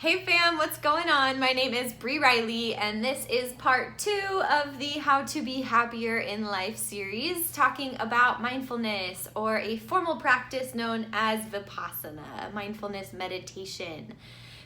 Hey fam, what's going on? My name is Bree Riley, and this is part 2 of the How to Be Happier in Life series, talking about mindfulness, or a formal practice known as Vipassana, mindfulness meditation.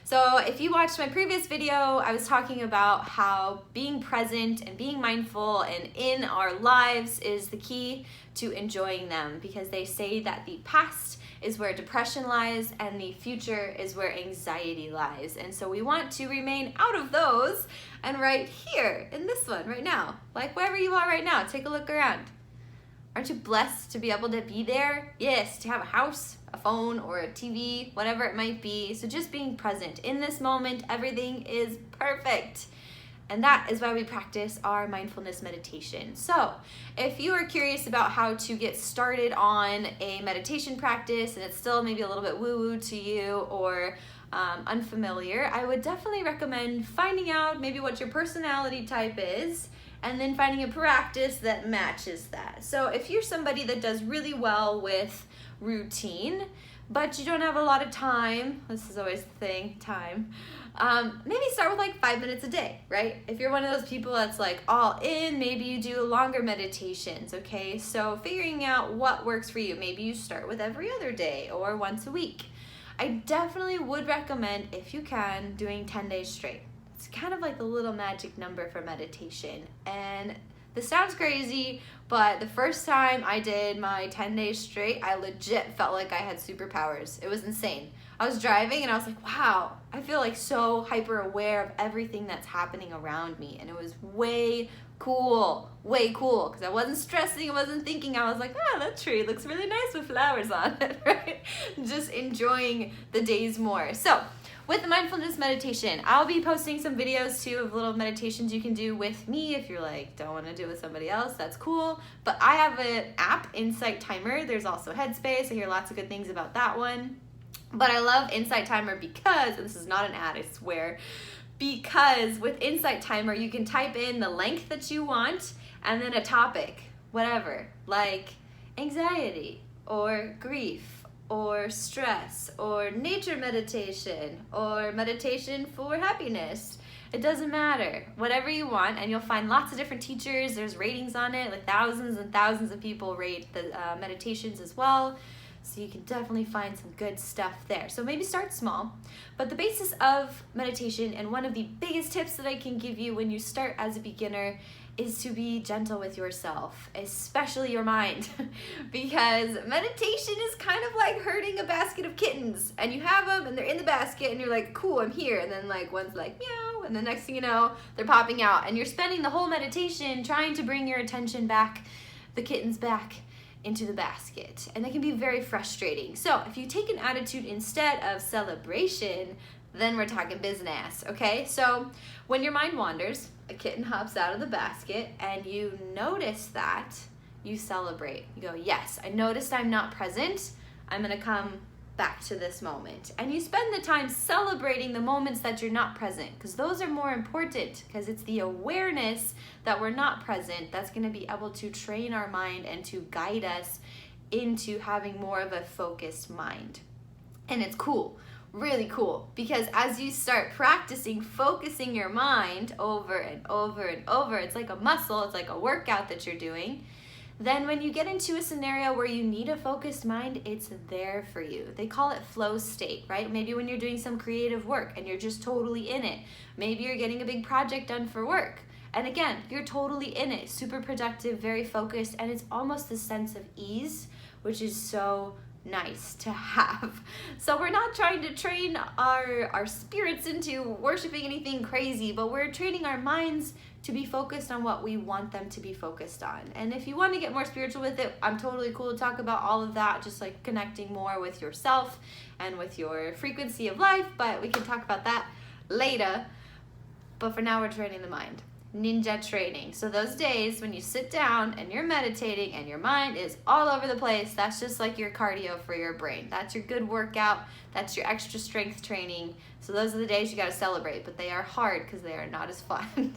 So if you watched my previous video, I was talking about how being present and being mindful and in our lives is the key to enjoying them, because they say that the past is where depression lies and the future is where anxiety lies. And so we want to remain out of those, and right here in this one right now, like wherever you are right now, take a look around. Aren't you blessed to be able to be there? Yes, to have a house, a phone, or a TV, whatever it might be. So just being present in this moment, everything is perfect. And that is why we practice our mindfulness meditation. So if you are curious about how to get started on a meditation practice and it's still maybe a little bit woo-woo to you or unfamiliar, I would definitely recommend finding out maybe what your personality type is and then finding a practice that matches that. So if you're somebody that does really well with routine, but you don't have a lot of time, this is always the thing, time, maybe start with like 5 minutes a day, right? If you're one of those people that's like all in, maybe you do longer meditations, okay? So figuring out what works for you. Maybe you start with every other day or once a week. I definitely would recommend, if you can, doing 10 days straight. It's kind of like the little magic number for meditation. And this sounds crazy, but the first time I did my 10 days straight, I legit felt like I had superpowers. It was insane. I was driving and I was like, wow, I feel like so hyper aware of everything that's happening around me. And it was way cool, because I wasn't stressing, I wasn't thinking. I was like, oh, that tree looks really nice with flowers on it, right? Just enjoying the days more. So with the mindfulness meditation, I'll be posting some videos too of little meditations you can do with me. If you're like, don't want to do it with somebody else, that's cool. But I have an app, Insight Timer. There's also Headspace. I hear lots of good things about that one. But I love Insight Timer because, and this is not an ad, I swear, because with Insight Timer, you can type in the length that you want and then a topic, whatever, like anxiety or grief or stress or nature meditation or meditation for happiness. It doesn't matter, whatever you want, and you'll find lots of different teachers. There's ratings on it, like thousands and thousands of people rate the meditations as well. So you can definitely find some good stuff there. So maybe start small. But the basis of meditation, and one of the biggest tips that I can give you when you start as a beginner, is to be gentle with yourself, especially your mind. Because meditation is kind of like herding a basket of kittens. And you have them and they're in the basket and you're like, cool, I'm here. And then like one's like, meow. And the next thing you know, they're popping out. And you're spending the whole meditation trying to bring your attention back, the kittens back, into the basket, and that can be very frustrating. So if you take an attitude instead of celebration, then we're talking business, okay? So when your mind wanders, a kitten hops out of the basket and you notice that, you celebrate. You go, yes, I noticed I'm not present. I'm gonna come back to this moment. And you spend the time celebrating the moments that you're not present, because those are more important, because it's the awareness that we're not present that's going to be able to train our mind and to guide us into having more of a focused mind. And it's cool, really cool, because as you start practicing focusing your mind over and over and over, it's like a muscle, it's like a workout that you're doing. Then when you get into a scenario where you need a focused mind, it's there for you. They call it flow state, right? Maybe when you're doing some creative work and you're just totally in it. Maybe you're getting a big project done for work. And again, you're totally in it, super productive, very focused, and it's almost a sense of ease, which is so nice to have. So we're not trying to train our spirits into worshiping anything crazy, but we're training our minds to be focused on what we want them to be focused on. And if you want to get more spiritual with it, I'm totally cool to talk about all of that, just like connecting more with yourself and with your frequency of life, but we can talk about that later. But for now, we're training the mind. Ninja training. So those days when you sit down and you're meditating and your mind is all over the place, that's just like your cardio for your brain. That's your good workout. That's your extra strength training. So those are the days you got to celebrate, but they are hard because they are not as fun.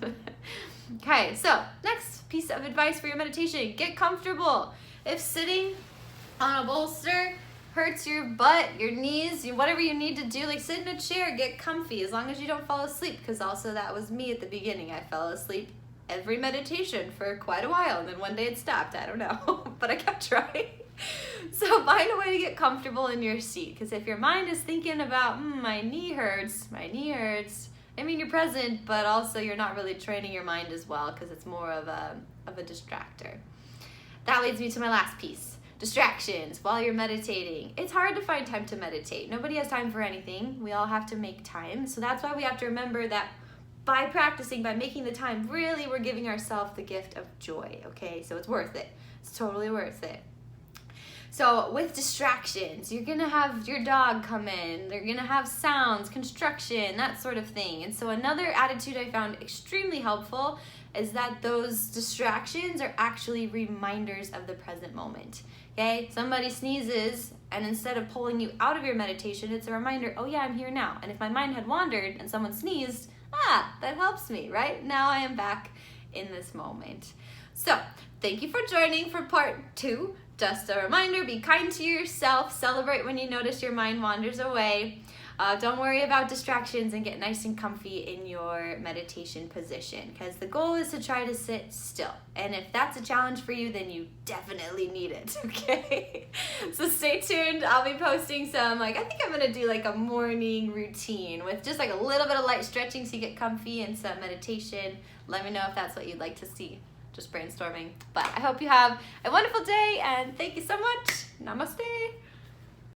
Okay, so next piece of advice for your meditation: get comfortable. If sitting on a bolster hurts your butt, your knees, whatever you need to do, like sit in a chair, get comfy, as long as you don't fall asleep, because also that was me at the beginning. I fell asleep every meditation for quite a while, and then one day it stopped. I don't know, but I kept trying. So find a way to get comfortable in your seat, because if your mind is thinking about, my knee hurts, I mean, you're present, but also you're not really training your mind as well, because it's more of a distractor. That leads me to my last piece. Distractions while you're meditating. It's hard to find time to meditate. Nobody has time for anything. We all have to make time. So that's why we have to remember that by practicing, by making the time, really we're giving ourselves the gift of joy, okay? So it's worth it. It's totally worth it. So with distractions, you're gonna have your dog come in, they're gonna have sounds, construction, that sort of thing. And so another attitude I found extremely helpful is that those distractions are actually reminders of the present moment. Okay, somebody sneezes, and instead of pulling you out of your meditation, it's a reminder, oh yeah, I'm here now. And if my mind had wandered and someone sneezed, that helps me, right? Now I am back in this moment. So thank you for joining for part 2. Just a reminder, be kind to yourself, celebrate when you notice your mind wanders away. Don't worry about distractions, and get nice and comfy in your meditation position, because the goal is to try to sit still. And if that's a challenge for you, then you definitely need it, okay? So stay tuned. I'll be posting some, I think I'm gonna do like a morning routine with just like a little bit of light stretching so you get comfy, and some meditation. Let me know if that's what you'd like to see. Just brainstorming. But I hope you have a wonderful day, and thank you so much. Namaste.